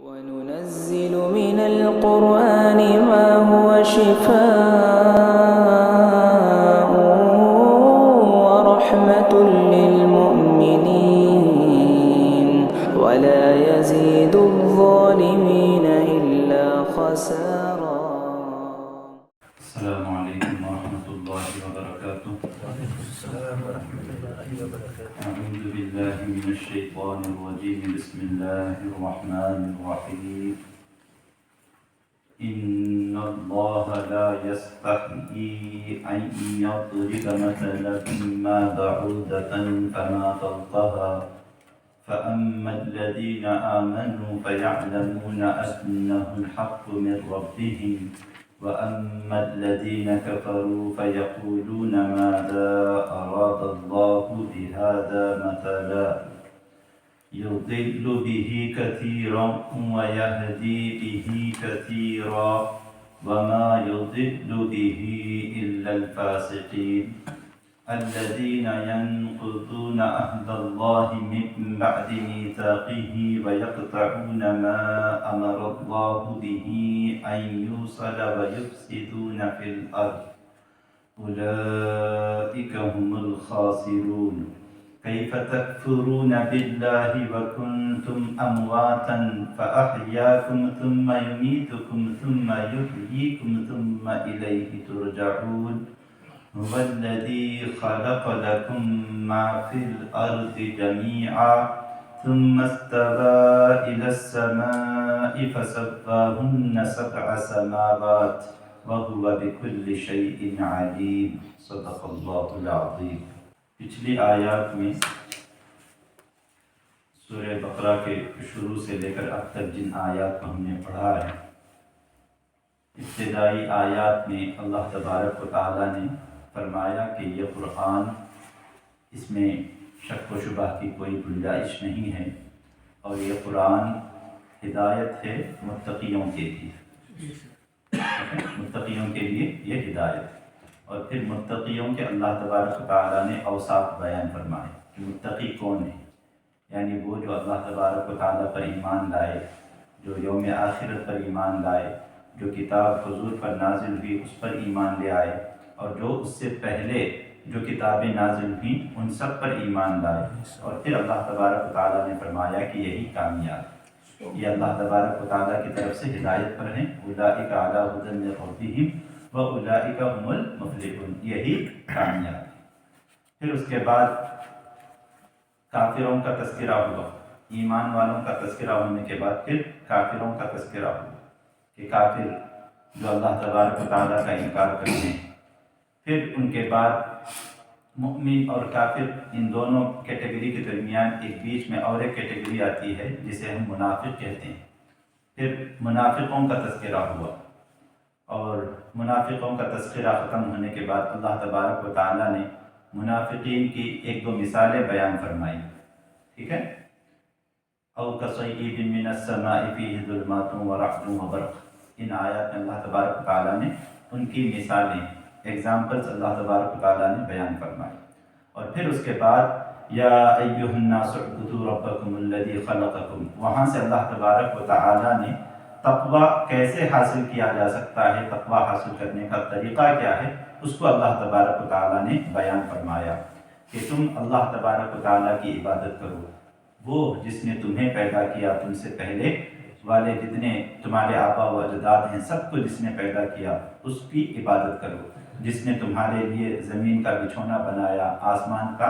وننزل من القرآن ما هو شفاء ورحمة للمؤمنين ولا يزيد الظالمين إلا خسارا. السلام عليكم ورحمة الله وبركاته. أعوذ بالله من الشيطان الرجيم. بسم الله الرحمن الرحيم. إن الله لا يستحيي أن يضرب مثلا ما بعوضة فما فوقها فأما الذين آمنوا فيعلمون أنه الحق من ربهم وأما الذين كفروا فيقولون ماذا أراد الله بهذا مثلا يضل به كثيرا ويهدي به كثيرا وما يضل به إلا الفاسقين الذين ينقضون عهد الله من بعد ميثاقه ويقطعون ما أمر الله به أن يوصل ويفسدون في الأرض أولئك هم الخاسرون. كيف تكفرون بالله وكنتم أمواتا فأحياكم ثم يميتكم ثم يحييكم ثم إليه ترجعون. هو الذي خلق لكم ما في الأرض جميعا ثم استوى إلى السماء فسواهن سبع سماوات وهو بكل شيء عليم. صدق اللہ العظیم. پچھلی آیات میں سورہ بقرہ کے شروع سے لے کر اب تک جن آیات کو ہم نے پڑھا ہے، ابتدائی آیات میں اللہ تبارک و تعالیٰ نے فرمایا کہ یہ قرآن، اس میں شک و شبہ کی کوئی گنجائش نہیں ہے، اور یہ قرآن ہدایت ہے متقیوں کے لیے. متقیوں کے لیے یہ ہدایت. اور پھر متقیوں کے اللہ تبارک و تعالیٰ نے اوصاف بیان فرمائے کہ متقی کون ہے. یعنی وہ جو اللہ تبارک و تعالیٰ پر ایمان لائے، جو یوم آخرت پر ایمان لائے، جو کتاب حضور پر نازل ہوئی اس پر ایمان لے آئے، اور جو اس سے پہلے جو کتابیں نازل ہوئیں ان سب پر ایمان لائے. اور پھر اللہ تبارک و تعالیٰ نے فرمایا کہ یہی کامیاب، یہ اللہ تبارک و تعالیٰ کی طرف سے ہدایت پر ہیں. اولئک علی ھدی من ربہم واولئک ھم المفلحون. یہی کامیاب. پھر اس کے بعد کافروں کا تذکرہ ہوا. ایمان والوں کا تذکرہ ہونے کے بعد پھر کافروں کا تذکرہ ہوا کہ کافر جو اللہ تبارک و تعالیٰ کا انکار کرتے ہیں. پھر ان کے بعد مؤمن اور کافر، ان دونوں کیٹیگری کے درمیان ایک بیچ میں اور ایک کیٹیگری آتی ہے جسے ہم منافق کہتے ہیں. پھر منافقوں کا تذکرہ ہوا، اور منافقوں کا تذکرہ ختم ہونے کے بعد اللہ تبارک و تعالیٰ نے منافقین کی ایک دو مثالیں بیان فرمائی. ٹھیک ہے. او کصیب من السماء فیہ ظلمات ورعد وبرق. ان آیات میں اللہ تبارک و تعالیٰ نے ان کی مثالیں، ایگزامپلز اللہ تبارک و تعالیٰ نے بیان فرمائی. اور پھر اس کے بعد یا ایھا الناس اعبدوا ربکم الذی خلقکم. وہاں سے اللہ تبارک و تعالیٰ نے تقوی کیسے حاصل کیا جا سکتا ہے، تقوی حاصل کرنے کا طریقہ کیا ہے، اس کو اللہ تبارک و تعالیٰ نے بیان فرمایا کہ تم اللہ تبارک و تعالیٰ کی عبادت کرو. وہ جس نے تمہیں پیدا کیا، تم سے پہلے والے جتنے تمہارے آبا و اجداد ہیں سب کو جس نے پیدا کیا اس کی عبادت کرو. جس نے تمہارے لیے زمین کا بچھونا بنایا، آسمان کا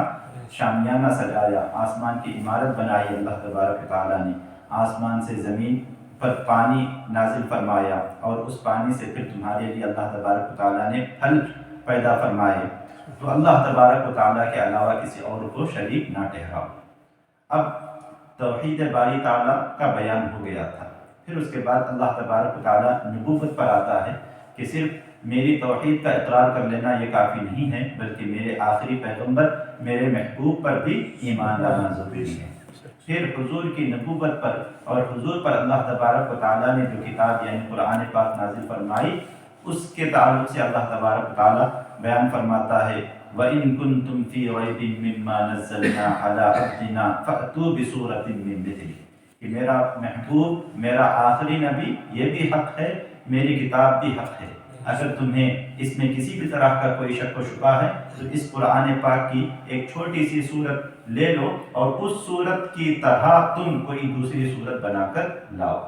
شامیانہ سجایا، آسمان کی عمارت بنائی اللہ تبارک و تعالیٰ نے، آسمان سے زمین پر پانی نازل فرمایا، اور اس پانی سے پھر تمہارے لیے اللہ تبارک و تعالیٰ نے پھل پیدا فرمائے. تو اللہ تبارک و تعالیٰ کے علاوہ کسی اور کو شریک نہ ٹھہراؤ. اب توحید باری تعالیٰ کا بیان ہو گیا تھا. پھر اس کے بعد اللہ تبارک و تعالیٰ نبوت پر آتا ہے کہ صرف میری توحید کا اقرار کر لینا یہ کافی نہیں ہے، بلکہ میرے آخری پیغمبر میرے محبوب پر بھی ایمان لانا ضروری ہے. پھر حضور کی نبوت پر اور حضور پر اللہ تبارک و تعالیٰ نے جو کتاب یعنی قرآن پاک نازل فرمائی، اس کے تعلق سے اللہ تبارک و تعالیٰ بیان فرماتا ہے وَإِن كُنتُمْ فِي رَيْبٍ مِّمَّا نَزَّلْنَا عَلَىٰ عَبْدِنَا فَأْتُوا بِسُورَةٍ مِّن مِّثْلِهِ. کہ کہ میرا محبوب، میرا آخری نبی یہ بھی حق ہے، میری کتاب بھی حق ہے۔ اگر تمہیں اس میں کسی بھی طرح کا کوئی شک و شبہ ہے تو اس قرآن پاک کی ایک چھوٹی سی صورت لے لو اور اس صورت کی طرح تم کوئی دوسری صورت بنا کر لاؤ۔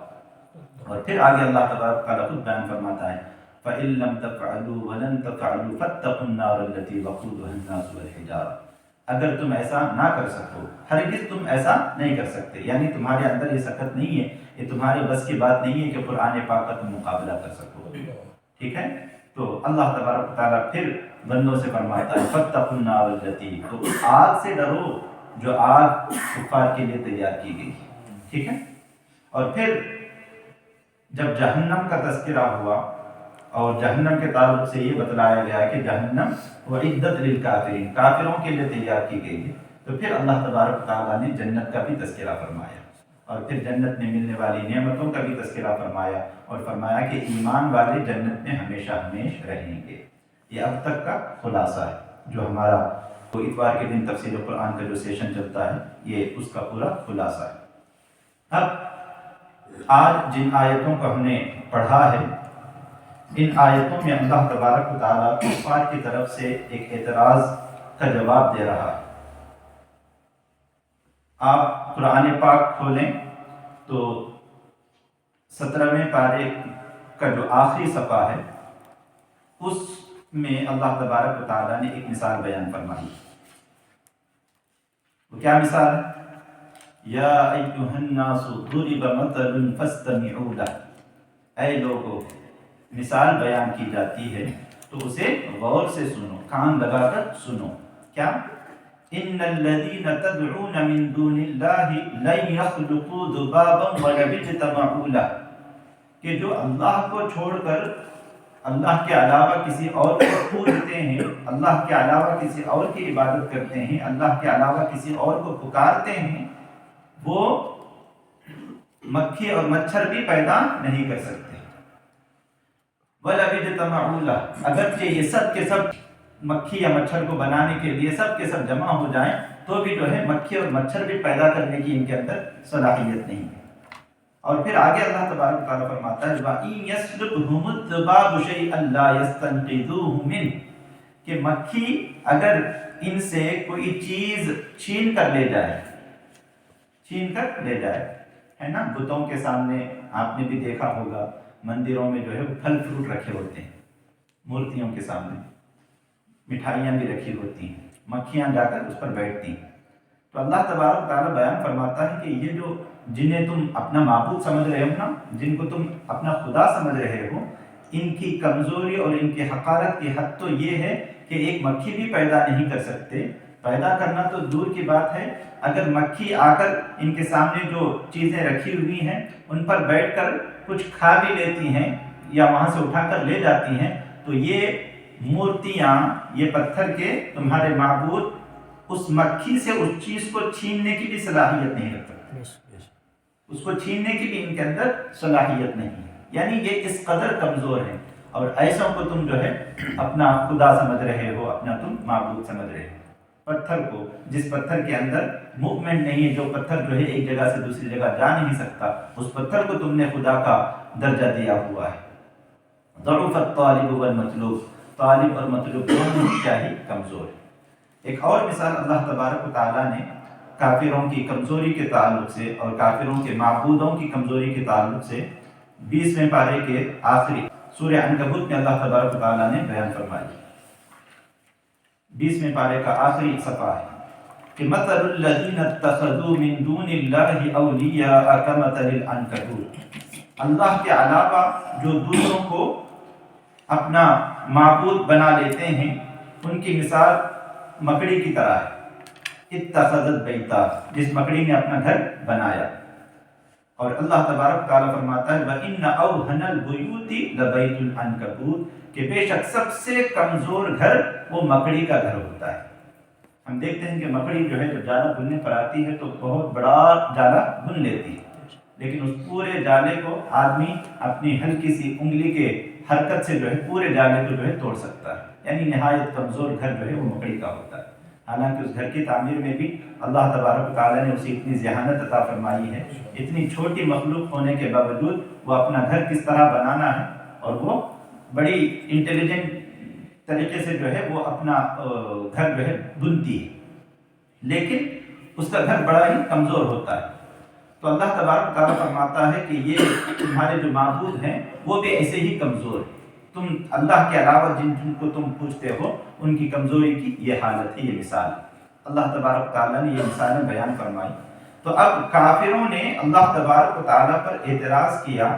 اور پھر آگے اللہ تبارک تعالیٰ خود بیان فرماتا ہے فَإِن لَمْ تَفْعَلُوا وَلَن تَفْعَلُوا فَاتَّقُوا النَّارَ الَّتِي وَقُودُهَا النَّاسُ وَالْحِجَارَةُ۔ اگر تم ایسا نہ کر سکو، ہرگز تم ایسا نہیں کر سکتے، یعنی تمہارے اندر یہ سخت نہیں ہے، یہ تمہارے بس کی بات نہیں ہے کہ قرآن پاک کا تم مقابلہ کر سکو، ٹھیک ہے؟ تو اللہ تبارک تعالیٰ پھر بندوں سے فرماتا ہے فَاتَّقُوا النَّارَ الَّتِي، تو اس آگ سے ڈرو جو آگ کفار کے لیے تیار کی گئی، ٹھیک ہے؟ اور پھر جب جہنم کا تذکرہ ہوا اور جہنم کے تعلق سے یہ بتلایا گیا کہ جہنم وعدت للکافرین، کافروں کے لیے تیار کی گئی ہے، تو پھر اللہ تبارک تعالیٰ نے جنت کا بھی تذکرہ فرمایا اور پھر جنت میں ملنے والی نعمتوں کا بھی تذکرہ فرمایا اور فرمایا کہ ایمان والے جنت میں ہمیشہ ہمیش رہیں گے۔ یہ اب تک کا خلاصہ ہے جو ہمارا اتوار کے دن تفسیر قرآن کا جو سیشن چلتا ہے، یہ اس کا پورا خلاصہ ہے۔ اب آج جن آیتوں کو ہم نے پڑھا ہے، ان آیتوں میں اللہ تبارک و تعالیٰ کفار کی طرف سے ایک اعتراض کا جواب دے رہا ہے۔ آپ قرآن پاک کھولیں تو 17ویں پارے کا جو آخری صفحہ ہے اس میں اللہ تبارک و تعالیٰ نے ایک مثال بیان فرمائی۔ وہ کیا مثال ہے؟ یا ایھا الناس ضرب مثل فاستمعوا لہ، اے لوگو، مثال بیان کی جاتی ہے تو اسے غور سے سنو، کان لگا کر سنو۔ کیا؟ ان الذین تدعون من دون اللہ لن یخلقوا ذبابا ولو اجتمعوا لہ، کہ جو اللہ کو چھوڑ کر اللہ کے علاوہ کسی اور کو پوجتے ہیں، اللہ کے علاوہ کسی اور کی عبادت کرتے ہیں، اللہ کے علاوہ کسی اور کو پکارتے ہیں، وہ مکھی اور مچھر بھی پیدا نہیں کر سکتے۔ وَلَوِ اجْتَمَعُوا لَهُ، اگرچہ یہ سب کے سب مکھی یا مچھر کو بنانے کے لیے سب کے سب جمع ہو جائیں تو بھی جو ہے مکھی اور مچھر بھی پیدا کرنے کی ان کے اندر صلاحیت نہیں ہے۔ اور پھر آگے اللہ تبارک تعالیٰ فرماتا ہے وَإِن يَسْلُبْهُمُ الذُّبَابُ شَيْئًا لَا يَسْتَنقِذُوهُ مِنْهُ، کہ مکھی اگر ان سے کوئی چیز چھین کر لے جائے، ہے نا؟ بتوں کے سامنے آپ نے بھی دیکھا ہوگا، مندروں میں جو ہے وہ پھل فروٹ رکھے ہوتے ہیں، مورتیوں کے سامنے مٹھائیاں بھی رکھی ہوتی ہیں، مکھیاں جا کر اس پر بیٹھتی ہیں۔ تو اللہ تبارک تعالیٰ بیان فرماتا ہے کہ یہ جو جنہیں تم اپنا معبود سمجھ رہے ہو نا، جن کو تم اپنا خدا سمجھ رہے ہو، ان کی کمزوری اور ان کی حقارت کی حد تو یہ ہے کہ ایک مکھی بھی پیدا نہیں کر سکتے۔ پیدا کرنا تو دور کی بات ہے، اگر مکھی آ کر ان کے سامنے جو چیزیں رکھی ہوئی ہیں ان پر بیٹھ کر کچھ کھا بھی لیتی ہیں یا وہاں سے اٹھا کر لے جاتی ہیں، تو یہ مورتیاں، یہ پتھر کے تمہارے معبود اس مکھی سے اس چیز کو چھیننے کی بھی صلاحیت نہیں رکھ سکتے، اس کو چھیننے کی بھی ان کے اندر صلاحیت نہیں ہے، یعنی یہ اس قدر کمزور ہے۔ اور ایسوں کو تم جو ہے اپنا خدا سمجھ رہے ہو، اپنا تم معبود سمجھ رہے ہو۔ پتھر کو، جس پتھر کے اندر موومنٹ نہیں ہے، جو پتھر جو ہے ایک جگہ سے دوسری جگہ جا نہیں سکتا، اس پتھر کو تم نے خدا کا درجہ دیا ہوا ہے۔ ضعف الطالب والمطلوب، طالب اور مطلوب دونوں کیا ہی کمزور ہے۔ ایک اور مثال اللہ تبارک و تعالیٰ نے کافروں کی کمزوری کے تعلق سے اور کافروں کے معبودوں کی کمزوری کے تعلق سے 20ویں پارے کے آخری سورہ عنکبوت میں اللہ تبارک و تعالیٰ نے بیان فرمائی۔ 20ویں پارے کا آخری صفحہ ہے کہ مثل الذین اتخذوا من دون اللہ اولیاء کمثل العنکبوت، اللہ کے علاوہ جو دوسروں کو اپنا معبود بنا لیتے ہیں ان کی مثال مکڑی کی طرح ہے۔ اتخذت بیتا، جس مکڑی نے اپنا گھر بنایا۔ اور اللہ تبارک تعالیٰ فرماتا ہے وَإِنَّ أَوْهَنَ الْبُيُوتِ لَبَيْتُ الْعَنْكَبُوتِ، کہ بے شک سب سے کمزور گھر وہ مکڑی کا گھر ہوتا ہے۔ ہم دیکھتے ہیں کہ مکڑی جو ہے جب جالا بننے پر آتی ہے تو بہت بڑا جالا بن لیتی ہے، لیکن اس پورے جالے کو آدمی اپنی ہلکی سی انگلی کے حرکت سے جو ہے پورے جالے کو جو ہے توڑ سکتا ہے، یعنی نہایت کمزور گھر جو ہے وہ مکڑی کا ہوتا ہے۔ حالانکہ اس گھر کی تعمیر میں بھی اللہ تبارک و تعالیٰ نے اسے اتنی ذہانت عطا فرمائی ہے، اتنی چھوٹی مخلوق ہونے کے باوجود وہ اپنا گھر کس طرح بنانا ہے، اور وہ بڑی انٹیلیجنٹ طریقے سے جو ہے وہ اپنا گھر جو ہے بنتی ہے، لیکن اس کا گھر بڑا ہی کمزور ہوتا ہے۔ تو اللہ تبارک و تعالیٰ فرماتا ہے کہ یہ تمہارے جو معبود ہیں وہ بھی ایسے ہی کمزور ہیں، تم اللہ کے علاوہ جن کو تم پوچھتے ہو ان کی کمزوری کی یہ حالت ہے، یہ مثال ہے۔ اللہ تبارک و تعالیٰ نے یہ مثالیں بیان فرمائی۔ تو اب کافروں نے اللہ تبارک و تعالیٰ پر اعتراض کیا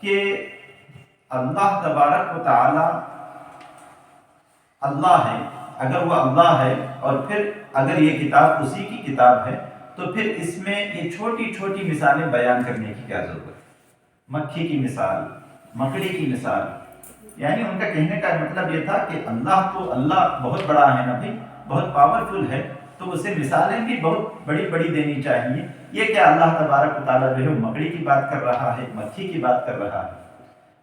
کہ اللہ تبارک و تعالیٰ اللہ ہے، اگر وہ اللہ ہے اور پھر اگر یہ کتاب اسی کی کتاب ہے تو پھر اس میں یہ چھوٹی چھوٹی مثالیں بیان کرنے کی کیا ضرورت ہے؟ مکھی کی مثال، مکڑی کی مثال، یعنی ان کا کہنے کا مطلب یہ تھا کہ اللہ بہت بڑا ہے نا بھائی، بہت پاورفل ہے، تو اسے مثالیں بھی بہت بڑی بڑی دینی چاہیے۔ یہ کیا اللہ تبارک و تعالیٰ جو ہے مکڑی کی بات کر رہا ہے، مکھی کی بات کر رہا ہے؟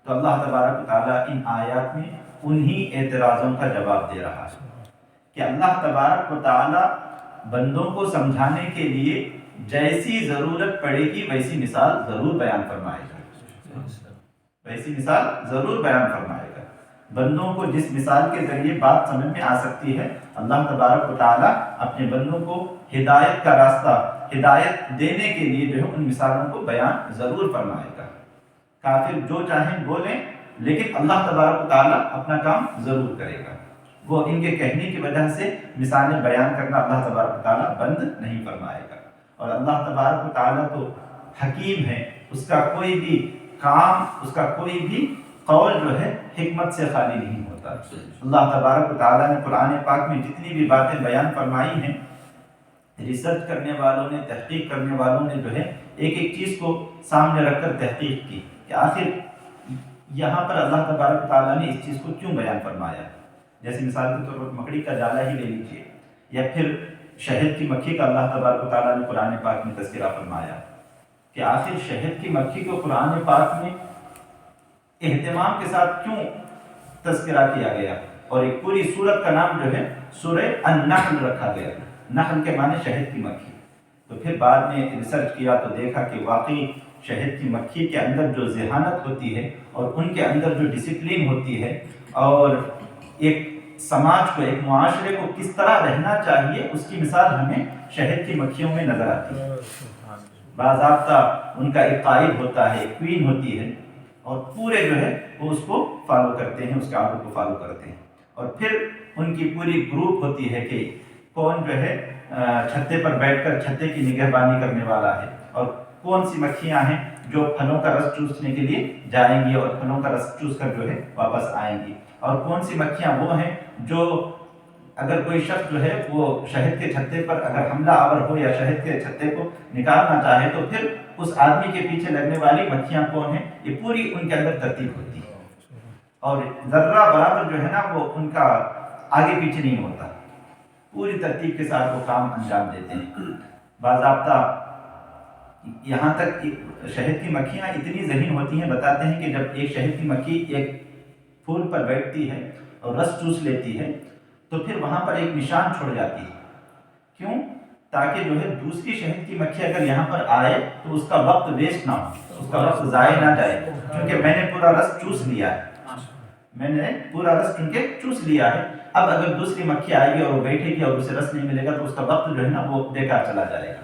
تو اللہ تبارک و تعالیٰ ان آیات میں انہی اعتراضوں کا جواب دے رہا ہے کہ اللہ تبارک و تعالیٰ بندوں کو سمجھانے کے لیے جیسی ضرورت پڑے گی ویسی مثال ضرور بیان فرمائے گا، ویسی مثال ضرور بیان فرمائے گا۔ بندوں کو جس مثال کے ذریعے بات سمجھ میں آ سکتی ہے، اللہ تبارک و تعالیٰ اپنے بندوں کو ہدایت کا راستہ، ہدایت دینے کے لیے جو ہے ان مثالوں کو بیان ضرور فرمائے گا۔ کافر جو چاہیں بولیں، لیکن اللہ تبارک و تعالیٰ اپنا کام ضرور کرے گا۔ وہ ان کے کہنے کی وجہ سے مثالیں بیان کرنا اللہ تبارک و تعالیٰ بند نہیں فرمائے گا۔ اور اللہ تبارک و تعالیٰ تو حکیم ہے، اس کا کوئی بھی کام، اس کا کوئی بھی قول جو ہے حکمت سے خالی نہیں ہوتا۔ اللہ تبارک و تعالیٰ نے قرآن پاک میں جتنی بھی باتیں بیان فرمائی ہیں، ریسرچ کرنے والوں نے، تحقیق کرنے والوں نے جو ہے ایک ایک چیز کو سامنے رکھ کر تحقیق کی کہ آخر یہاں پر اللہ تبارک و تعالیٰ نے اس چیز کو کیوں بیان فرمایا۔ جیسے مثال کے طور پر مکڑی کا جالا ہی لے لیجیے، یا پھر شہد کی مکھی کا اللہ تبارک و تعالیٰ نے قرآن پاک میں تذکرہ فرمایا کہ آخر شہد کی مکھی کو قرآن پاک میں اہتمام کے ساتھ کیوں تذکرہ کیا گیا، اور ایک پوری سورت کا نام جو ہے سورہ النحل رکھا گیا۔ نحل کے معنی شہد کی مکھی۔ تو پھر بعد میں ریسرچ کیا تو دیکھا کہ واقعی شہد کی مکھی کے اندر جو ذہانت ہوتی ہے اور ان کے اندر جو ڈسپلن ہوتی ہے، اور ایک سماج کو، ایک معاشرے کو کس طرح رہنا چاہیے، اس کی مثال ہمیں شہد کی مکھیوں میں نظر آتی ہے۔ باضابطہ ان کا ایک قائد ہوتا ہے، ایک کوئین ہوتی ہے، اور پورے جو ہے وہ اس کو فالو کرتے ہیں، اس کے آرڈر کو فالو کرتے ہیں۔ اور پھر ان کی پوری گروپ ہوتی ہے کہ کون جو ہے چھتے پر بیٹھ کر چھتے کی نگہبانی کرنے والا ہے، اور کون سی مکھیاں ہیں جو پھلوں کا رس چوسنے کے لیے جائیں گی اور پھلوں کا رس چوس کر جو ہے واپس آئیں گی، اور کون سی مکھیاں وہ ہیں جو اگر کوئی شخص جو ہے وہ شہد کے چھتے پر اگر حملہ آور ہو یا شہد کے چھتے کو نکالنا چاہے تو پھر اس آدمی کے پیچھے لگنے والی مکھیاں کون ہیں، یہ پوری ان کے اندر ترتیب ہوتی ہے، اور ذرہ برابر جو ہے نا وہ ان کا آگے پیچھے نہیں ہوتا، پوری ترتیب کے ساتھ وہ کام انجام دیتے ہیں باضابطہ۔ یہاں تک شہد کی مکھیاں اتنی ذہین ہوتی ہیں، بتاتے ہیں کہ جب ایک شہد کی مکھی ایک پھول پر بیٹھتی ہے اور رس چوس لیتی ہے تو پھر وہاں پر ایک نشان چھوڑ جاتی ہے، کیوں؟ تاکہ جو ہے دوسری شہد کی مکھی اگر یہاں پر آئے تو اس کا وقت ویسٹ نہ ہو، اس کا وقت ضائع نہ جائے، کیونکہ میں نے پورا رس چوس لیا ہے، میں نے پورا رس چونکہ چوس لیا ہے۔ اب اگر دوسری مکھی آئے گی اور وہ بیٹھے گی اور اسے رس نہیں ملے گا تو اس کا وقت جو ہے نا وہ بیکار چلا جائے گا،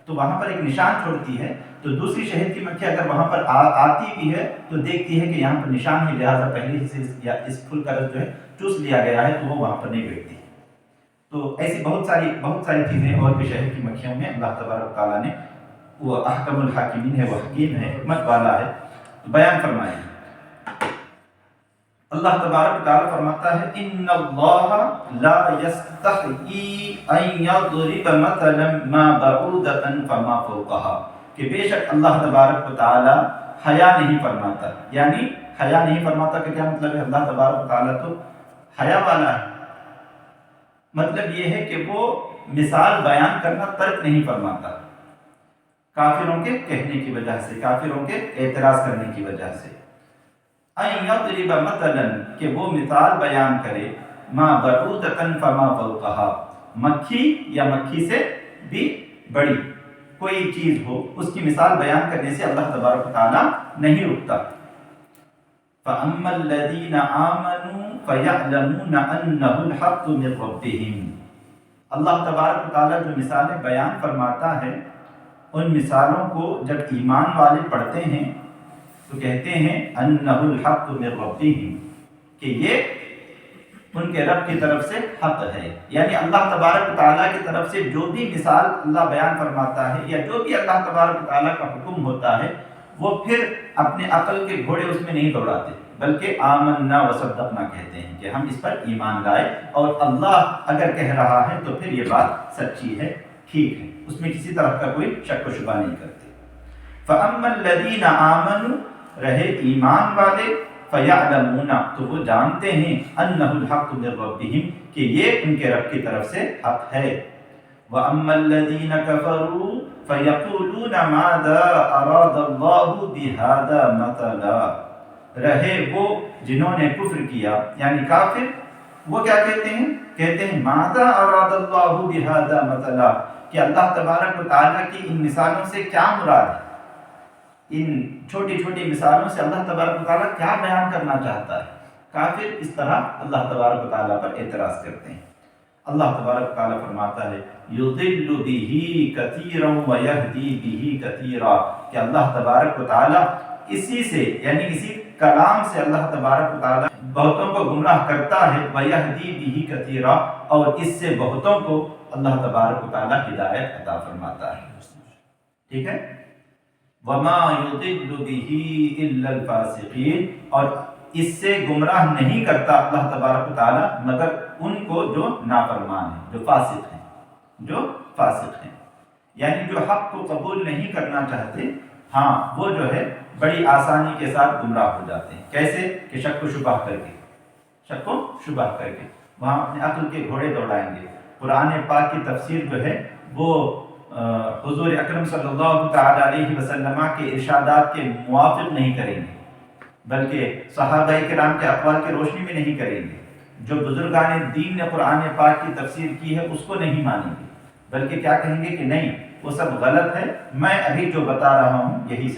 تو وہاں پر ایک نشان چھوڑتی ہے۔ تو دوسری شہد کی مکھی اگر وہاں پر آتی بھی ہے تو دیکھتی ہے کہ یہاں پر نشان ہے، لہٰذا پہلے سے یا اس پھول کا رس جو ہے چوس لیا گیا ہے، تو وہ وہاں پر نہیں بیٹھتی۔ تو ایسی بہت ساری چیزیں اور بھی شہد کی مکھیوں میں اللہ تبارک تعالیٰ نے، وہ احکم الحاکمین ہے، وہ حکیم ہے، حکمت والا ہے، بیان فرمائے۔ اللہ تبارک تعالیٰ فرماتا ہے ان اللہ لا یستحیی ان یضرب مثلا ما بعودۃ فما فوقها، کہ بے شک اللہ تبارک تعالیٰ حیا نہیں فرماتا، یعنی حیا نہیں فرماتا کہ کیا مطلب ہے؟ اللہ تبارک تعالیٰ تو حیا والا ہے، مطلب یہ ہے کہ وہ مثال بیان کرنا ترک نہیں فرماتا، کافروں کے کہنے کی وجہ سے، کافروں کے اعتراض کرنے کی وجہ سے۔ ان یضرب مثلا، کہ وہ مثال بیان کرے، ما بعودۃ فما فوقها، مکھی یا مکھی سے بھی بڑی کوئی چیز ہو اس کی مثال بیان کرنے سے اللہ تبارک و تعالیٰ نہیں رکتا۔ فَأَمَّا الَّذِينَ آمَنُوا فَيَعْلَمُونَ أَنَّهُ الْحَقُّ مِنْ رَبِّهِمْ۔ اللہ تبارک و تعالیٰ جو مثالیں بیان فرماتا ہے ان مثالوں کو جب ایمان والے پڑھتے ہیں تو کہتے ہیں أَنَّهُ الْحَقُّ مِنْ رَبِّهِمْ کہ یہ ان کے رب کی طرف سے حق ہے، یعنی اللہ تبارک و تعالیٰ کی طرف سے جو بھی مثال اللہ بیان فرماتا ہے یا جو بھی اللہ تبارک و تعالیٰ کا حکم ہوتا ہے وہ پھر اپنے عقل کے گھوڑے اس میں نہیں دوڑاتے بلکہ آمنا وصدقنا کہتے ہیں کہ ہم اس پر ایمان لائے اور اللہ اگر کہہ رہا ہے تو پھر یہ بات سچی ہے، ٹھیک ہے، اس میں کسی طرح کا کوئی شک و شبہ نہیں کرتے۔ فَأَمَّا الَّذِينَ آمَنُوا رہے ایمان والے فَيَعْلَمُونَ تو وہ جانتے ہیں أَنَّهُ الْحَقُّ مِنْ رَبِّهِمْ کہ یہ ان کے رب کی طرف سے حق ہے۔ وَأَمَّا الَّذِينَ كَفَرُوا فَيَقُولُونَ مَاذَا أَرَادَ اللَّهُ بِهَذَا مَثَلًا رہے وہ جنہوں نے کفر کیا یعنی کافر، وہ کیا کہتے ہیں مَاذَا أَرَادَ اللَّهُ بِهَذَا مَثَلًا کہ اللہ تبارک و تعالیٰ کی ان مثالوں سے کیا مراد ہے، ان چھوٹی چھوٹی مثالوں سے اللہ تبارک و تعالیٰ کیا بیان کرنا چاہتا ہے۔ کافر اس طرح اللہ تبارک و تعالیٰ پر اعتراض کرتے ہیں۔ اللہ تبارک و تعالیٰ فرماتا ہے یضل بہ کثیرا ویہدی بہ کثیرا کہ اللہ تبارک و تعالیٰ اسی سے یعنی اسی کلام سے اللہ تبارک و تعالیٰ بہتوں کو گمراہ کرتا ہے، ویہدی بہ کثیرا اور اس سے بہتوں کو اللہ تبارک و تعالیٰ ہدایت عطا فرماتا ہے۔ ٹھیک ہے، وما یضل بہ الا الفاسقین اور اس سے گمراہ نہیں کرتا اللہ تبارک و تعالیٰ مگر ان کو جو نافرمان ہیں، جو فاسق ہیں یعنی جو حق کو قبول نہیں کرنا چاہتے، ہاں وہ جو ہے بڑی آسانی کے ساتھ گمراہ ہو جاتے ہیں۔ کیسے کہ شک و شبہ کر کے وہاں اپنے عقل کے گھوڑے دوڑائیں گے، قرآن پاک کی تفسیر جو ہے وہ حضور اکرم صلی اللہ تعالی علیہ وسلم کے ارشادات کے موافق نہیں کریں گے بلکہ صحابہ کرام کے اقوال کی روشنی میں نہیں کریں گے، جو بزرگان دین نے قرآن پاک کی تفسیر کی ہے اس کو نہیں مانیں گے بلکہ کیا کہیں گے کہ نہیں وہ سب غلط ہے، میں ابھی جو بتا رہا ہوں یہی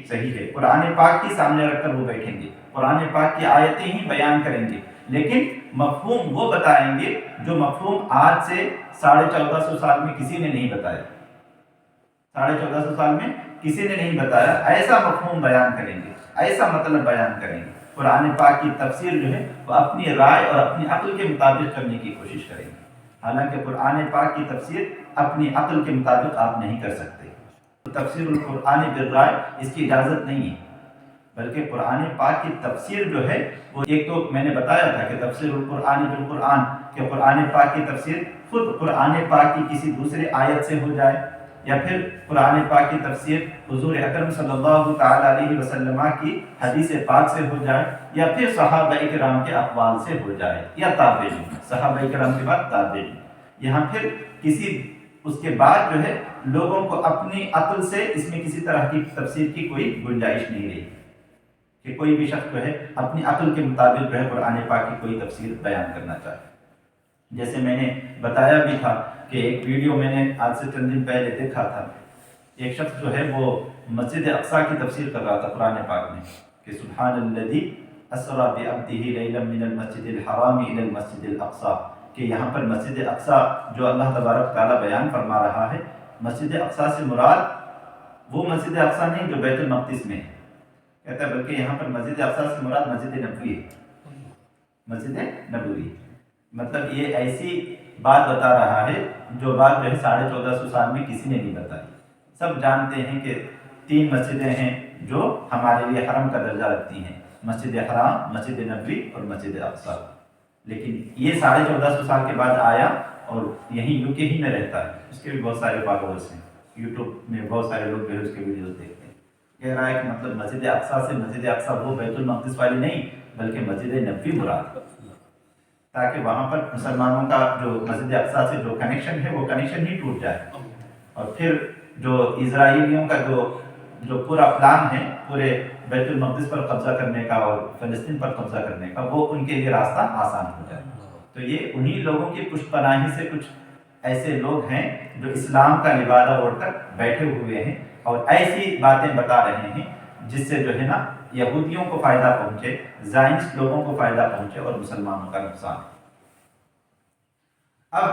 صحیح ہے۔ قرآن پاک ہی سامنے رکھ کر وہ بیٹھیں گے، قرآن پاک کی آیتیں ہی بیان کریں گے لیکن مفہوم وہ بتائیں گے جو مفہوم آج سے 1450 سال میں کسی نے نہیں بتایا، 1450 سال میں کسی نے نہیں بتایا، ایسا مفہوم بیان کریں گے، ایسا مطلب بیان کریں گے۔ قرآن پاک کی تفسیر جو ہے وہ اپنی رائے اور اپنی عقل کے مطابق کرنے کی کوشش کریں گے، حالانکہ قرآن پاک کی تفسیر اپنی عقل کے مطابق آپ نہیں کر سکتے۔ تفسیر القرآن بالرائے اس کی اجازت نہیں ہے بلکہ قرآن پاک کی تفسیر جو ہے وہ ایک تو میں نے بتایا تھا کہ تفسیر القرآن بالقرآن کہ قرآن پاک کی تفسیر خود قرآن پاک کی کسی دوسرے آیت سے ہو جائے یا پھر قرآن پاک کی تفسیر حضور اکرم صلی اللہ تعالی علیہ وسلم کی حدیث پاک سے ہو جائے یا پھر صحابہ کرام کے اقوال سے ہو جائے یا تابعین، صحابہ کرام کے بعد تابعین، یہاں پھر کسی اس کے بعد جو ہے لوگوں کو اپنی عقل سے اس میں کسی طرح کی تفسیر کی کوئی گنجائش نہیں رہی کہ کوئی بھی شخص جو ہے اپنی عقل کے مطابق جو ہے قرآن پاک کی کوئی تفسیر بیان کرنا چاہے۔ جیسے میں نے بتایا بھی تھا کہ ایک ویڈیو میں نے آج سے چند دن پہلے دیکھا تھا، ایک شخص جو ہے وہ مسجد اقصیٰ کی تفسیر کر رہا تھا قرآن پاک میں کہ سبحان الذی اسری بعبدہ لیلا من المسجد الحرام الی المسجد الاقصیٰ کہ یہاں پر مسجد اقصیٰ جو اللہ تبارک تعالیٰ بیان فرما رہا ہے، مسجد اقصیٰ سے مراد وہ مسجد اقصیٰ نہیں جو بیت المقدس میں ہے، کہتا ہے بلکہ یہاں پر مسجد اقصیٰ سے مراد مسجد نبوی ہے، مسجد نبوی مطلب یہ ایسی بات بتا رہا ہے جو بات جو ہے 1450 سال میں کسی نے نہیں بتائی۔ سب جانتے ہیں کہ 3 مسجدیں ہیں جو ہمارے لیے حرم کا درجہ رکھتی ہیں، مسجد حرام، مسجد نبوی اور مسجد اقصیٰ، لیکن یہ 1450 سال کے بعد آیا اور یہیں یوکے ہی میں رہتا ہے، اس کے بھی بہت سارے فالوورس ہیں، یوٹیوب میں بہت سارے لوگ جو ہے اس کے ویڈیوز دیکھتے ہیں۔ کہہ رہا ہے کہ مطلب مسجد اقصیٰ سے مسجد اقصیٰ وہ بیت المقدس والی نہیں بلکہ مسجد نبوی مراد، تاکہ وہاں پر مسلمانوں کا جو مسجد اقصیٰ سے جو کنیکشن ہے وہ کنیکشن ہی ٹوٹ جائے، اور پھر جو اسرائیلیوں کا جو پورا پلان ہے پورے بیت المقدس پر قبضہ کرنے کا اور فلسطین پر قبضہ کرنے کا وہ ان کے لیے راستہ آسان ہو جائے۔ تو یہ انہی لوگوں کی پشت پناہی سے کچھ ایسے لوگ ہیں جو اسلام کا لبادہ اوڑھ کر بیٹھے ہوئے ہیں اور ایسی باتیں بتا رہے ہیں جس سے جو ہے نا یہودیوں کو فائدہ پہنچے، زائنسٹ لوگوں کو فائدہ پہنچے اور مسلمانوں کا نقصان۔ اب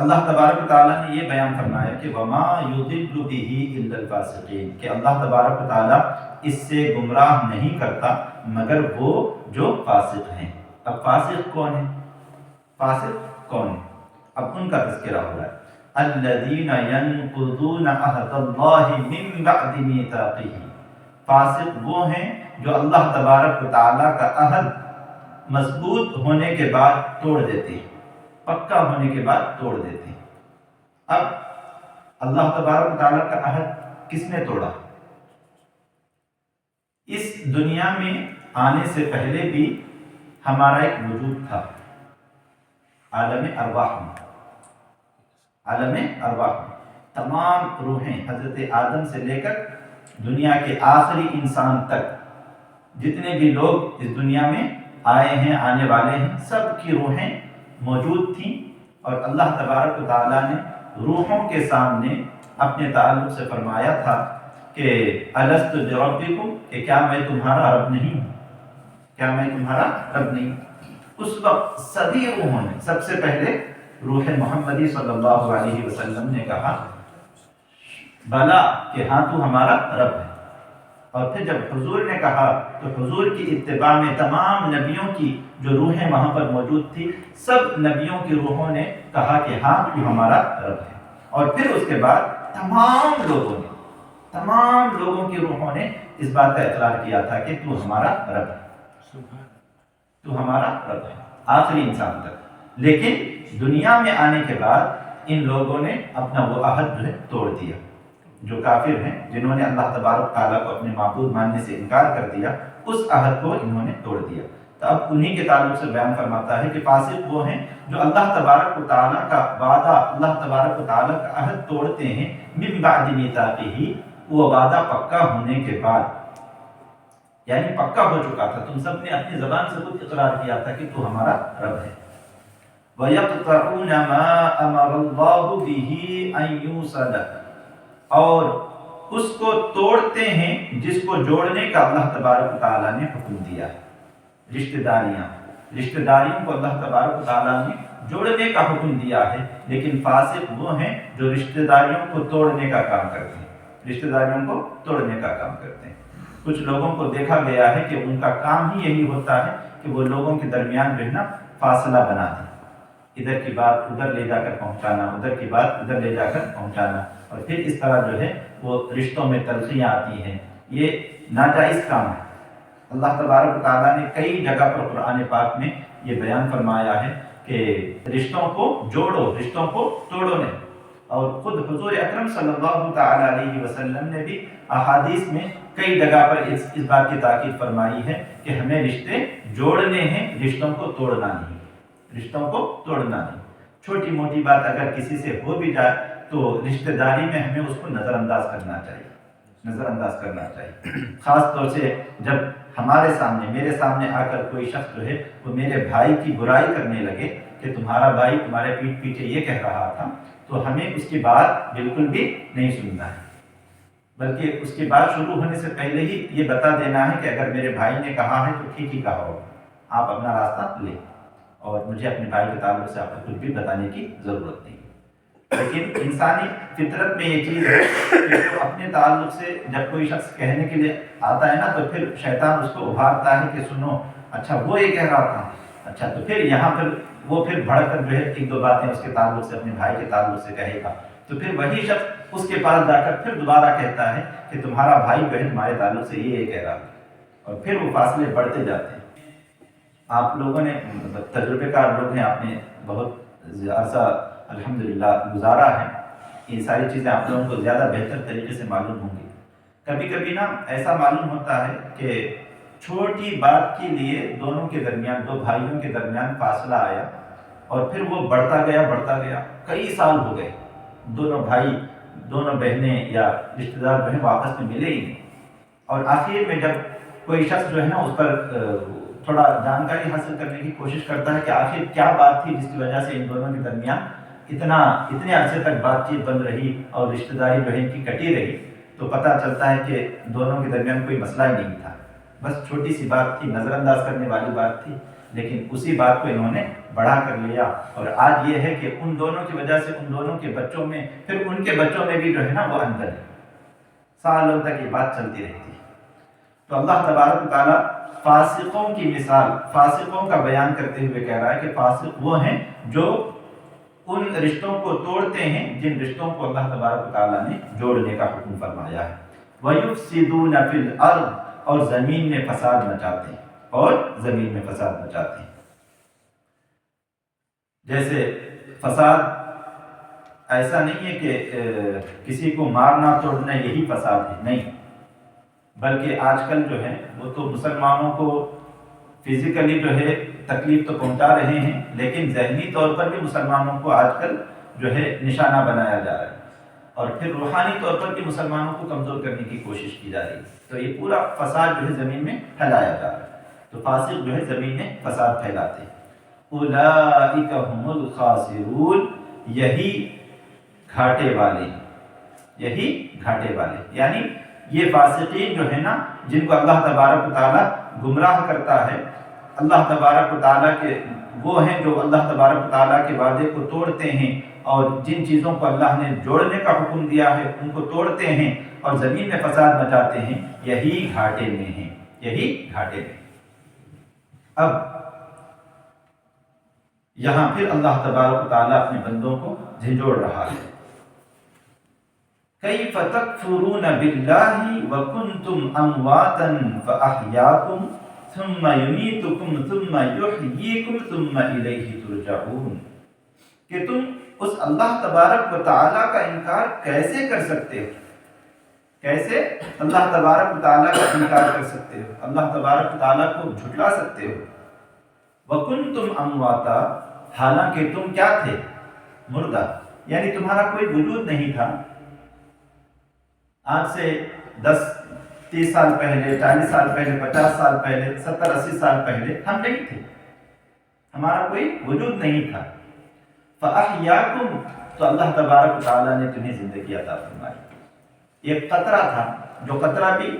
اللہ تبارک و تعالیٰ نے یہ بیان فرمایا کہ وما یضل بہ الا الفاسقین، کہ اللہ تبارک و تعالیٰ اس سے گمراہ نہیں کرتا مگر وہ جو فاسق ہیں۔ اب فاسق کون ہے؟ فاسق کون ہے؟ اب ان کا تذکرہ ہو رہا ہے، الذین ینقضون عہد اللہ من بعد میثاقہ، فاسق وہ ہیں جو اللہ تبارک و تعالیٰ کا عہد مضبوط ہونے کے بعد توڑ دیتے ہیں، پکا ہونے کے بعد توڑ دیتے ہیں۔ اب اللہ تبارک و تعالیٰ کا عہد کس نے توڑا؟ اس دنیا میں آنے سے پہلے بھی ہمارا ایک وجود تھا، عالم ارواح میں۔ عالم ارواح میں تمام روحیں حضرت آدم سے لے کر دنیا کے آخری انسان تک جتنے بھی لوگ اس دنیا میں آئے ہیں، آنے والے ہیں، سب کی روحیں موجود تھیں، اور اللہ تبارک و تعالیٰ نے روحوں کے سامنے اپنے تعلق سے فرمایا تھا کہ الست بربکم، کہ کیا میں تمہارا رب نہیں ہوں؟ کیا میں تمہارا رب نہیں ہوں؟ اس وقت سبھی روحوں نے، سب سے پہلے روح محمدی صلی اللہ علیہ وسلم نے کہا بلا، کہ ہاں تو ہمارا رب ہے۔ اور پھر جب حضور نے کہا تو حضور کی اتباع میں تمام نبیوں کی جو روحیں وہاں پر موجود تھی، سب نبیوں کی روحوں نے کہا کہ ہاں تو ہمارا رب ہے۔ اور پھر اس کے بعد تمام لوگوں کی روحوں نے اس بات کا اقرار کیا تھا کہ تو ہمارا رب ہے، تو ہمارا رب ہے، آخری انسان تک۔ لیکن دنیا میں آنے کے بعد ان لوگوں نے اپنا وہ عہد جو ہے توڑ دیا۔ جو کافر ہیں، جنہوں نے اللہ تبارک تعالیٰ کو اپنے معبود ماننے سے انکار کر دیا، اس عہد کو انہوں نے توڑ دیا۔ تو اب انہی کے تعلق سے بیان فرماتا ہے کہ فاسق وہ ہیں جو اللہ تبارک و تعالیٰ کا وعدہ، اللہ تبارک و تعالیٰ کا عہد توڑتے ہیں، من بعد میثاقہ، وہ وعدہ پکا ہونے کے بعد، یعنی پکا ہو چکا تھا، تم سب نے اپنی زبان سے خود اقرار کیا تھا کہ تو ہمارا رب ہے۔ وَيَقْطَعُونَ مَا أَمَرَ اللَّهُ بِهِ أَن يُوصَلَ، اور اس کو توڑتے ہیں جس کو جوڑنے کا اللہ تبارک و تعالیٰ نے حکم دیا ہے۔ رشتہ داریوں کو اللہ تبارک و تعالیٰ نے جوڑنے کا حکم دیا ہے، لیکن فاسق وہ ہیں جو رشتہ داریوں کو توڑنے کا کام کرتے ہیں، رشتہ داریوں کو توڑنے کا کام کرتے ہیں۔ کچھ لوگوں کو دیکھا گیا ہے کہ ان کا کام ہی یہی ہوتا ہے کہ وہ لوگوں کے درمیان جو ہے نا فاصلہ بنا دیں، ادھر کی بات ادھر لے جا کر پہنچانا، ادھر کی بات ادھر لے جا کر پہنچانا، اور پھر اس طرح جو ہے وہ رشتوں میں تلخیاں آتی ہیں۔ یہ ناجائز کام ہے۔ اللہ تبارک و تعالیٰ نے کئی جگہ پر قرآن پاک میں یہ بیان فرمایا ہے کہ رشتوں کو جوڑو، رشتوں کو توڑو نہیں۔ اور خود حضور اکرم صلی اللہ تعالیٰ علیہ وسلم نے بھی احادیث میں کئی جگہ پر اس بات کی تاکید فرمائی ہے کہ ہمیں رشتے جوڑنے ہیں، رشتوں کو توڑنا نہیں، رشتوں کو توڑنا نہیں۔ چھوٹی موٹی بات اگر کسی سے ہو بھی جائے تو رشتہ داری میں ہمیں اس کو نظر انداز کرنا چاہیے، نظر انداز کرنا چاہیے۔ خاص طور سے جب ہمارے سامنے، میرے سامنے آ کر کوئی شخص جو ہے وہ میرے بھائی کی برائی کرنے لگے کہ تمہارا بھائی تمہارے پیٹھ پیچھے یہ کہہ رہا تھا، تو ہمیں اس کی بات بالکل بھی نہیں سننا ہے، بلکہ اس کی بات شروع ہونے سے پہلے ہی یہ بتا دینا ہے کہ اگر میرے بھائی نے کہا ہے تو ٹھیک ہی کہا ہوگا، آپ اپنا راستہ لیں، اور مجھے اپنے بھائی کے تعلق سے آپ کو کچھ بھی بتانے کی ضرورت نہیں۔ لیکن انسانی فطرت میں یہ چیز ہے کہ وہ اپنے تعلق سے جب کوئی شخص کہنے کے لیے آتا ہے نا تو پھر شیطان اس کو ابھارتا ہے کہ سنو، اچھا وہ یہ کہہ رہا تھا، اچھا تو پھر یہاں پر وہ پھر بڑھ کر جو ہے ایک دو باتیں اس کے تعلق سے، اپنے بھائی کے تعلق سے کہے گا، تو پھر وہی شخص اس کے پاس جا کر پھر دوبارہ کہتا ہے کہ تمہارا بھائی جو ہے تمہارے تعلق سے یہ کہہ رہا تھا، اور پھر وہ فاصلے بڑھتے جاتے ہیں۔ آپ لوگوں نے تجربے کار لوگ ہیں، آپ نے بہت عرصہ الحمدللہ گزارا ہے، یہ ساری چیزیں آپ لوگوں کو زیادہ بہتر طریقے سے معلوم ہوں گی۔ کبھی کبھی نا ایسا معلوم ہوتا ہے کہ چھوٹی بات کے لیے دونوں کے درمیان، دو بھائیوں کے درمیان فاصلہ آیا، اور پھر وہ بڑھتا گیا، کئی سال ہو گئے، دونوں بھائی، دونوں بہنیں یا رشتہ دار جو ہیں وہ آپس میں ملے ہی نہیں، اور آخر میں جب کوئی شخص جو ہے نا اس پر تھوڑا جانکاری حاصل کرنے کی کوشش کرتا ہے کہ آخر کیا بات تھی جس کی وجہ سے ان دونوں کے درمیان اتنے عرصے تک بات چیت بند رہی اور رشتہ داری جو ہے ان کی کٹی رہی، تو پتہ چلتا ہے کہ دونوں کے درمیان کوئی مسئلہ ہی نہیں تھا، بس چھوٹی سی بات تھی، نظر انداز کرنے والی بات تھی، لیکن اسی بات کو انہوں نے بڑھا کر لیا، اور آج یہ ہے کہ ان دونوں کی وجہ سے ان دونوں کے بچوں میں، پھر ان کے بچوں میں بھی جو ہے نا وہ اندر ہے، سالوں تک یہ بات چلتی رہتی ہے۔ تو اللہ تبارک و تعالیٰ فاسقوں کی مثال، فاسقوں کا بیان کرتے ہوئے کہہ رہا ہے کہ فاسق وہ ہیں جو ان رشتوں کو توڑتے ہیں جن رشتوں کو اللہ تبارک و تعالیٰ نے جوڑنے کا حکم فرمایا ہے۔ وَيُفْسِدُونَ فِي الْأَرْضِ، اور زمین میں فساد مچاتے ہیں، اور زمین میں فساد مچاتے ہیں۔ جیسے فساد ایسا نہیں ہے کہ کسی کو مارنا توڑنا یہی فساد ہے، نہیں، بلکہ آج کل جو ہے وہ تو مسلمانوں کو فزیکلی جو ہے تکلیف تو پہنچا رہے ہیں، لیکن ذہنی طور پر بھی مسلمانوں کو آج کل جو ہے نشانہ بنایا جا رہا ہے، اور پھر روحانی طور پر بھی مسلمانوں کو کمزور کرنے کی کوشش کی جا رہی ہے۔ تو یہ پورا فساد جو ہے زمین میں پھیلایا جا رہا ہے، تو فاسق جو ہے زمین میں فساد پھیلاتے ہیں۔ اولئک هم الخاسرون، یہی گھاٹے والے، یہی گھاٹے والے، یعنی یہ فاسقین جو ہے نا، جن کو اللہ تبارک و تعالیٰ گمراہ کرتا ہے، اللہ تبارک و تعالیٰ کے وہ ہیں جو اللہ تبارک و تعالیٰ کے وعدے کو توڑتے ہیں، اور جن چیزوں کو اللہ نے جوڑنے کا حکم دیا ہے ان کو توڑتے ہیں اور زمین میں فساد مچاتے ہیں، یہی گھاٹے میں ہیں، یہی گھاٹے میں۔ اب یہاں پھر اللہ تبارک و تعالیٰ اپنے بندوں کو جھنجھوڑ رہا ہے۔ کیف تکفرون باللہ وکنتم امواتا فاحیاکم ثم یمیتکم ثم یحییکم ثم الیہ ترجعون، کہ تم اس اللہ تبارک و تعالیٰ کا انکار کیسے کر سکتے ہو، کیسے اللہ تبارک و تعالیٰ کا انکار کر سکتے ہو، اللہ تبارک و تعالیٰ کو جھٹلا سکتے ہو۔ وکنتم امواتا، حالانکہ تم کیا تھے؟ مردہ، یعنی تمہارا کوئی وجود نہیں تھا۔ آج سے 10-30 سال پہلے، 40 سال پہلے، 50 سال پہلے، 70-80 سال پہلے ہم نہیں تھے، ہمارا کوئی وجود نہیں تھا۔ فَأَحْيَاكُمْ، تو اللہ تبارک و تعالیٰ نے تمہیں زندگی عطا فرمائی۔ ایک قطرہ تھا، جو قطرہ بھی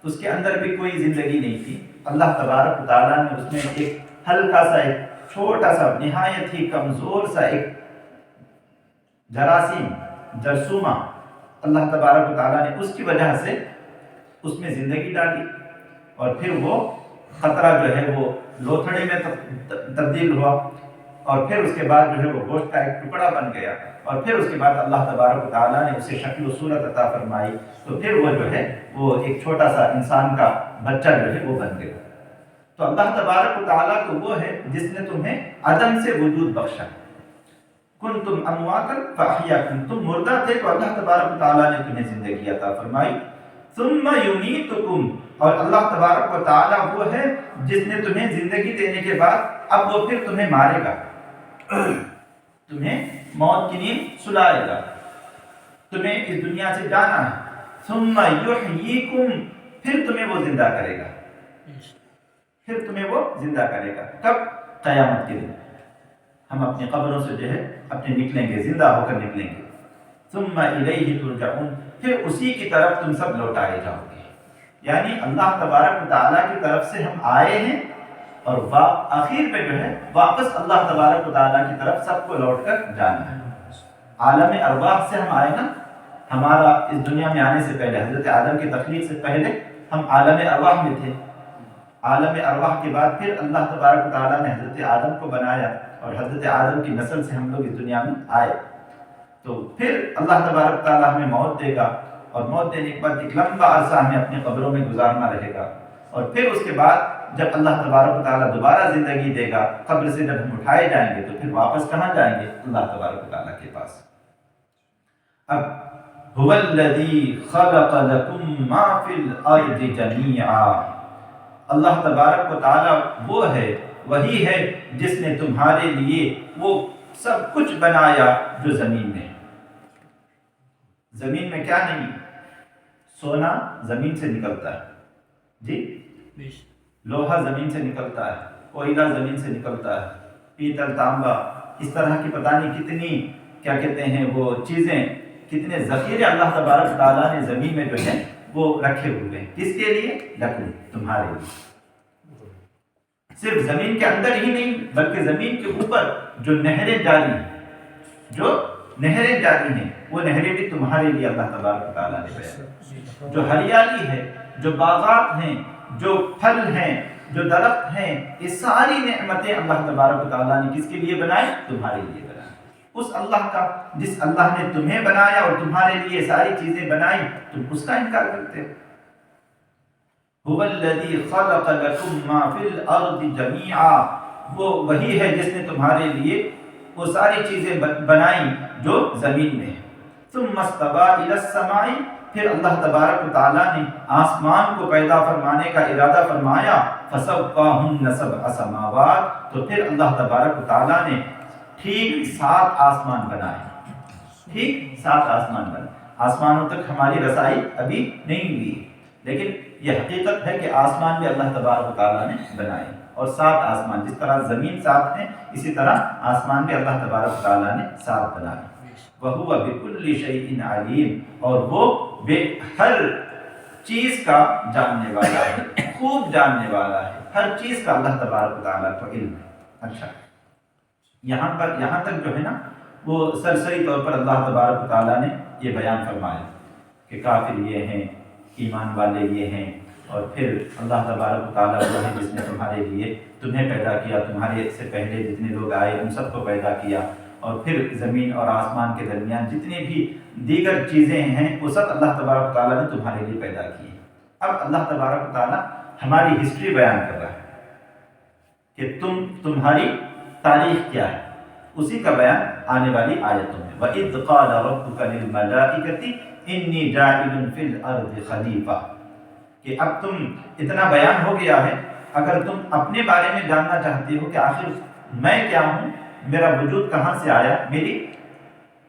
اس کے اندر بھی کوئی زندگی نہیں تھی، اللہ تبارک و تعالیٰ نے اس میں ایک ہلکا سا، ایک چھوٹا سا، نہایت ہی کمزور سا ایک جراثیم، جرثومہ، اللہ تبارک و تعالیٰ نے اس کی وجہ سے اس میں زندگی ڈالی، اور پھر وہ قطرہ جو ہے وہ لوتھڑے میں تبدیل ہوا، اور پھر اس کے بعد جو ہے وہ گوشت کا ایک ٹکڑا بن گیا، اور پھر اس کے بعد اللہ تبارک و تعالیٰ نے اسے شکل و صورت عطا فرمائی، تو پھر وہ جو ہے وہ ایک چھوٹا سا انسان کا بچہ جو ہے وہ بن گیا۔ تو اللہ تبارک و تعالیٰ تو وہ ہے جس نے تمہیں عدم سے وجود بخشا۔ کنتم امواتا فاحیاکم، تم مردہ تھے تو اللہ تبارک و تعالیٰ نے تمہیں زندگی عطا فرمائی۔ ثم یمیتکم، اور اللہ تبارک و تعالیٰ وہ ہے جس نے تمہیں زندگی دینے کے بعد اب وہ پھر تمہیں مارے گا، تمہیں موت کی نیند سلائے گا، تمہیں اس دنیا سے جانا ہے۔ ثم یحییکم، پھر تمہیں وہ زندہ کرے گا، پھر تمہیں وہ زندہ کرے گا۔ کب؟ قیامت کے دن ہم اپنی قبروں سے جو ہے اپنے نکلیں گے، زندہ ہو کر نکلیں گے۔ ثم الیہ ترجعون، پھر اسی کی طرف تم سب لوٹائے جاؤ گے، یعنی اللہ تبارک و تعالیٰ کی طرف سے ہم آئے ہیں، اور آخر میں جو ہے واپس اللہ تبارک و تعالیٰ کی طرف سب کو لوٹ کر جانا ہے۔ عالم ارواح سے ہم آئے نا، ہمارا اس دنیا میں آنے سے پہلے، حضرت آدم کی تخلیق سے پہلے ہم عالم ارواح میں تھے، عالم ارواح کے بعد پھر اللہ تبارک و تعالیٰ نے حضرت آدم کو بنایا، اور حضرت آدم کی نسل سے ہم لوگ اس دنیا میں آئے، تو پھر اللہ تبارک و تعالیٰ ہمیں موت دے گا، اور موت دینے کے بعد ایک لمبا عرصہ ہمیں اپنے قبروں میں گزارنا رہے گا، اور پھر اس کے بعد جب اللہ تبارک و تعالیٰ دوبارہ زندگی دے گا، قبر سے جب ہم اٹھائے جائیں گے تو پھر واپس کہاں جائیں گے؟ اللہ تبارک و تعالیٰ کے پاس۔ اب هو الذی خلق لکم ما فی الارض جمیعا، اللہ تبارک و تعالیٰ وہ ہے، وہی ہے جس نے تمہارے لیے وہ سب کچھ بنایا جو زمین میں ہے۔ زمین میں کیا نہیں؟ سونا زمین سے نکلتا ہے، جی، لوہا زمین سے نکلتا ہے، کوئلہ زمین سے نکلتا ہے، پیتل، تانبا، اس طرح کی پتہ نہیں کتنی کیا کہتے ہیں وہ چیزیں، کتنے ذخیرے اللہ تبارک تعالیٰ نے زمین میں جو ہے وہ رکھے ہوئے ہیں. کس کے لیے؟ لکڑی، تمہارے لیے. صرف زمین کے اندر ہی نہیں بلکہ زمین کے اوپر جو نہریں جاری ہیں وہ نہریں بھی تمہارے لیے اللہ تبارک تعالیٰ نے بنائی. جو ہریالی ہے، جو باغات ہیں، جو پھل ہیں، جو درخت ہیں، یہ ساری نعمتیں اللہ تبارک تعالیٰ نے کس کے لیے بنائی؟ تمہارے لیے بنائی. اس اللہ کا، جس اللہ نے تمہیں بنایا اور تمہارے لیے ساری چیزیں بنائی، تم اس کا انکار کرتے ہو. هو الذی خلق لکم ما فی الارض جمیعا، وہ وہی ہے جس نے تمہارے لیے وہ ساری چیزیں بنائی جو زمین میں ہیں. ثم استوى الی السماء، پھر اللہ تبارک و تعالیٰ نے آسمان کو پیدا فرمانے کا ارادہ فرمایا. فسواہن سبع سماوات، تو پھر اللہ تبارک و تعالیٰ نے ٹھیک 7 آسمان بنائے. ٹھیک 7 آسمان بنائے. آسمانوں تک ہماری رسائی ابھی نہیں ہوئی، لیکن یہ حقیقت ہے کہ آسمان بھی اللہ تبارک و تعالیٰ نے بنائے. اور 7 آسمان، جس طرح زمین 7 ہیں اسی طرح آسمان بھی اللہ تبارک و تعالیٰ نے 7 بنائے. وَهُوَ بِكُلِّ شَيْءٍ عَلِيمٌ، اور وہ ہر چیز کا جاننے والا ہے، خوب جاننے والا ہے. ہر چیز کا اللہ تبارک و تعالیٰ کو علم ہے. اچھا، یہاں تک جو ہے نا وہ سرسری طور پر اللہ تبارک و تعالیٰ نے یہ بیان فرمایا کہ کافر یہ ہیں، ایمان والے یہ ہیں، اور پھر اللہ تبارک و تعالیٰ وہ ہے جس نے تمہارے لیے تمہیں پیدا کیا، تمہارے سے پہلے جتنے لوگ آئے ان سب کو پیدا کیا، اور پھر زمین اور آسمان کے درمیان جتنے بھی دیگر چیزیں ہیں وہ سب اللہ تبارک و تعالیٰ نے تمہارے لیے پیدا کی. اب اللہ تبارک و تعالیٰ ہماری ہسٹری بیان کر رہا ہے کہ تمہاری تاریخ کیا ہے، اسی کا بیان آنے والی آیتوں میں. وَإِذْ قَالَ رَبُّكَ لِلْمَلَائِكَةِ إِنِّي جَاعِلٌ فِي الْأَرْضِ خَلِيفَةً، کہ اب تم اتنا بیان ہو گیا ہے، اگر تم اپنے بارے میں جاننا چاہتے ہو کہ آخر میں کیا ہوں، میرا وجود کہاں سے آیا،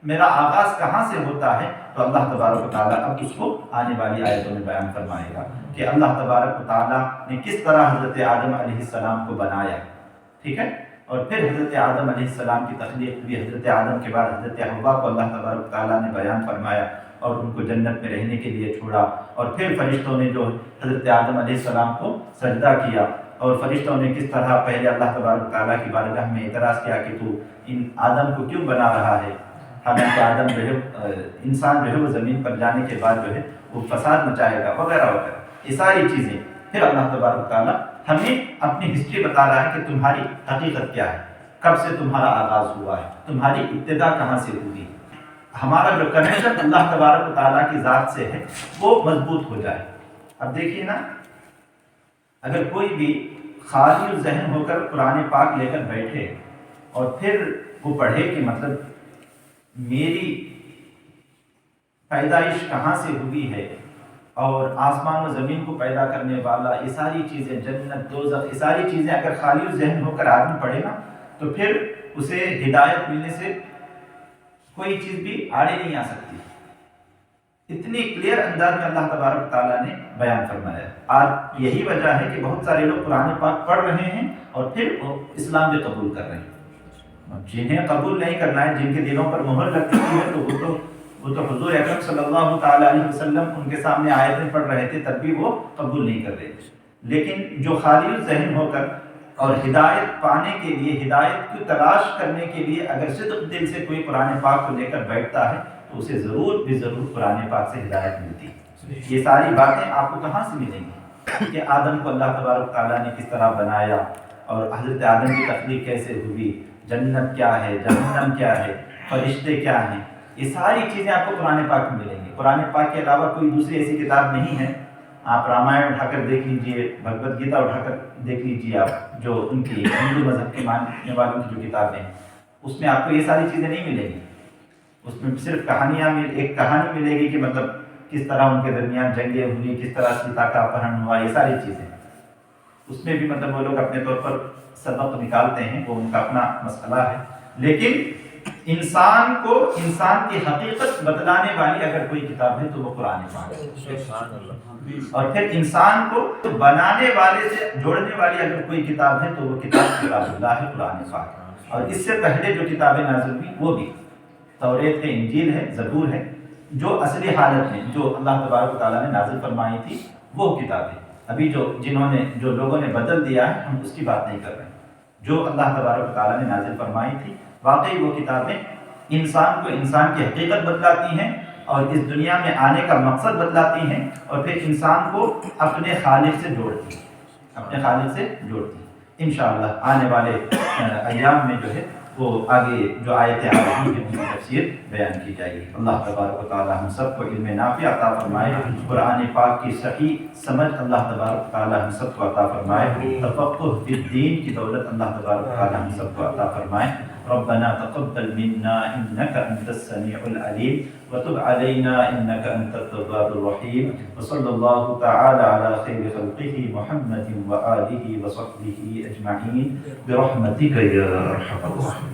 میرا آغاز کہاں سے ہوتا ہے، تو اللہ تبارک و تعالیٰ اب اس کو آنے والی آیتوں میں بیان فرمائے گا کہ اللہ تبارک و تعالیٰ نے کس طرح حضرت آدم علیہ السلام کو بنایا. ٹھیک ہے، اور پھر حضرت آدم علیہ السلام کی تخلیق بھی، حضرت آدم کے بعد حضرت حوا کو اللہ تبارک و تعالیٰ نے بیان فرمایا اور ان کو جنت میں رہنے کے لیے چھوڑا. اور پھر فرشتوں نے جو حضرت آدم علیہ السلام کو سجدہ کیا، اور فرشتوں نے کس طرح پہلے اللہ تبارک و تعالیٰ کی بارگاہ میں اعتراض کیا کہ تو ان آدم کو کیوں بنا رہا ہے، حالانکہ آدم جو ہے انسان جو ہے وہ زمین پر جانے کے بعد جو ہے وہ فساد مچائے گا وغیرہ وغیرہ. یہ ساری چیزیں پھر اللہ تبارک و تعالیٰ ہمیں اپنی ہسٹری بتا رہا ہے کہ تمہاری حقیقت کیا ہے، کب سے تمہارا آغاز ہوا ہے، تمہاری ابتدا کہاں سے ہوئی. ہمارا جو کنیکشن اللہ تبارک و تعالیٰ کی ذات سے ہے وہ مضبوط ہو جائے. اب دیکھیے نا، اگر کوئی بھی خالی الذہن ہو کر قرآن پاک لے کر بیٹھے اور پھر وہ پڑھے کہ مطلب میری پیدائش کہاں سے ہوئی ہے، اور آسمان و زمین کو پیدا کرنے والا، یہ ساری چیزیں، جنت، دوزخ، یہ ساری چیزیں اگر خالی الذہن ہو کر آدمی پڑھے نا تو پھر اسے ہدایت ملنے سے کوئی چیز بھی آڑے نہیں آ سکتی. اتنی کلیئر انداز میں اللہ تبارک تعالیٰ نے بیان فرمایا. آج یہی وجہ ہے کہ بہت سارے لوگ قرآن پاک پڑھ رہے ہیں اور پھر اسلام بھی قبول کر رہے ہیں. جنہیں قبول نہیں کرنا ہے، جن کے دلوں پر مہر لگ چکی ہے، تو وہ تو حضور اکرم صلی اللہ تعالیٰ علیہ وسلم ان کے سامنے آیتیں پڑھ رہے تھے تب بھی وہ قبول نہیں کر رہے تھے. لیکن جو خالی ذہن ہو کر اور ہدایت پانے کے لیے، ہدایت کی تلاش کرنے کے لیے اگر صدق دل سے کوئی قرآن پاک کو لے کر بیٹھتا ہے تو اسے ضرور بھی ضرور قرآن پاک سے ہدایت ملتی ہے. یہ ساری باتیں آپ کو کہاں سے ملیں گی کہ آدم کو اللہ تبارک تعالیٰ نے کس طرح بنایا، اور حضرت آدم کی تخلیق کیسے ہوئی، جنت کیا ہے، جہنم کیا ہے، فرشتے کیا ہیں، یہ ساری چیزیں آپ کو قرآن پاک میں ملیں گی. قرآن پاک کے علاوہ کوئی دوسری ایسی کتاب نہیں ہے. آپ رامائن اٹھا کر دیکھ لیجئے، بھگوت گیتا اٹھا کر دیکھ لیجئے، آپ جو ان کی ہندو مذہب کے ماننے والوں کی جو کتابیں ہیں اس میں آپ کو یہ ساری چیزیں نہیں ملیں گی. اس میں صرف کہانیاں ایک کہانی ملے گی کہ مطلب کس طرح ان کے درمیان جنگیں ہوئی، کس طرح سیتا کا اپہرن ہوا، یہ ساری چیزیں. اس میں بھی مطلب وہ لوگ اپنے طور پر سبق نکالتے ہیں، وہ ان کا اپنا مسئلہ ہے. لیکن انسان کو انسان کی حقیقت بتلانے والی اگر کوئی کتاب ہے تو وہ قرآن پاک ہے، اور پھر انسان کو بنانے والے سے جوڑنے والی اگر کوئی کتاب ہے تو وہ کتاب اللہ ہے، قرآن پاک ہے۔ اور اس سے پہلے جو کتابیں نازل ہوئی وہ بھی توریت ہے، انجیل ہے، زبور ہے، جو اصلی حالت میں جو اللہ تبارک و تعالیٰ نے نازل فرمائی تھی وہ کتابیں۔ ابھی جو لوگوں نے بدل دیا ہے ہم اس کی بات نہیں کر رہے ہیں۔ جو اللہ تبارک و تعالیٰ نے نازل فرمائی تھی واقعی وہ کتابیں انسان کو انسان کی حقیقت بتلاتی ہیں اور اس دنیا میں آنے کا مقصد بتلاتی ہیں، اور پھر انسان کو اپنے خالق سے جوڑتی ہیں، انشاءاللہ آنے والے ایام میں جو ہے وہ آگے جو آیتیں آ رہی ہیں ان کی تفسیر بیان کی جائے گی۔ اللہ تبارک و تعالی ہم سب کو علم نافع عطا فرمائے، قرآن پاک کی صحیح سمجھ اللہ تبارک و تعالی ہم سب کو عطا فرمائے، تفقہ فی الدین کی دولت اللہ تبارک و تعالی ہم سب کو عطا فرمائے۔ ربنا تقبل منا انك انت السميع العليم وتب علينا انك انت التواب الرحيم، وصلى الله تعالى على خير خلقه محمد وآله وصحبه اجمعين برحمتك يا ارحم الراحمين۔